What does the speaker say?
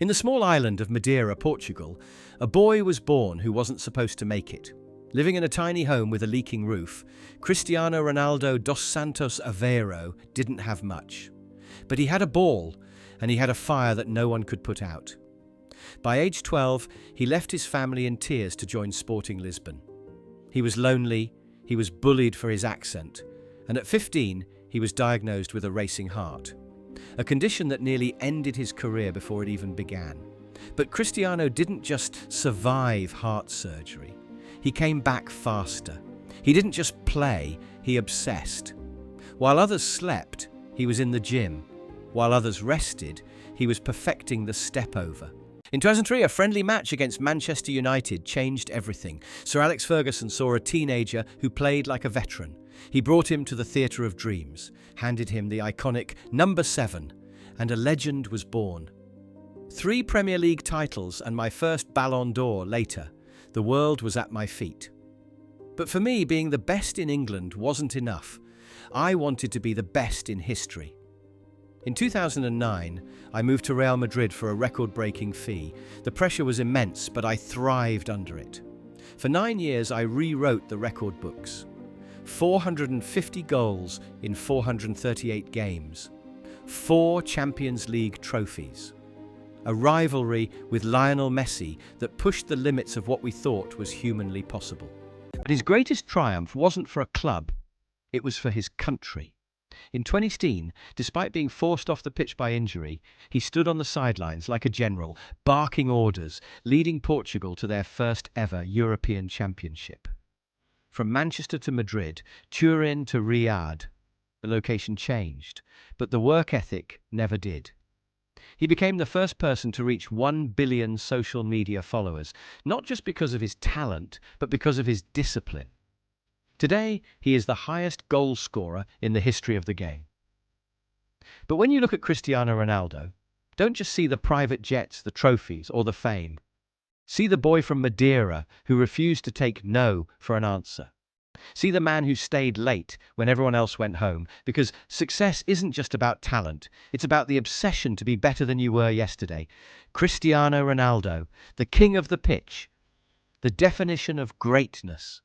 In the small island of Madeira, Portugal, a boy was born who wasn't supposed to make it. Living in a tiny home with a leaking roof, Cristiano Ronaldo dos Santos Aveiro didn't have much. But he had a ball, and he had a fire that no one could put out. By age 12, he left his family in tears to join Sporting Lisbon. He was lonely, he was bullied for his accent, and at 15, he was diagnosed with a racing heart, a condition that nearly ended his career before it even began. But Cristiano didn't just survive heart surgery. He came back faster. He didn't just play, he obsessed. While others slept, he was in the gym. While others rested, he was perfecting the step over. In 2003, a friendly match against Manchester United changed everything. Sir Alex Ferguson saw a teenager who played like a veteran. He brought him to the Theatre of Dreams, handed him the iconic number 7, and a legend was born. 3 Premier League titles and my first Ballon d'Or later, the world was at my feet. But for me, being the best in England wasn't enough. I wanted to be the best in history. In 2009, I moved to Real Madrid for a record-breaking fee. The pressure was immense, but I thrived under it. For 9 years, I rewrote the record books. 450 goals in 438 games. 4 Champions League trophies. A rivalry with Lionel Messi that pushed the limits of what we thought was humanly possible. But his greatest triumph wasn't for a club, it was for his country. In 2016, despite being forced off the pitch by injury, he stood on the sidelines like a general, barking orders, leading Portugal to their first ever European Championship. From Manchester to Madrid, Turin to Riyadh, the location changed, but the work ethic never did. He became the first person to reach 1 billion social media followers, not just because of his talent, but because of his discipline. Today, he is the highest goal scorer in the history of the game. But when you look at Cristiano Ronaldo, don't just see the private jets, the trophies, or the fame. See the boy from Madeira who refused to take no for an answer. See the man who stayed late when everyone else went home, because success isn't just about talent, it's about the obsession to be better than you were yesterday. Cristiano Ronaldo, the king of the pitch, the definition of greatness.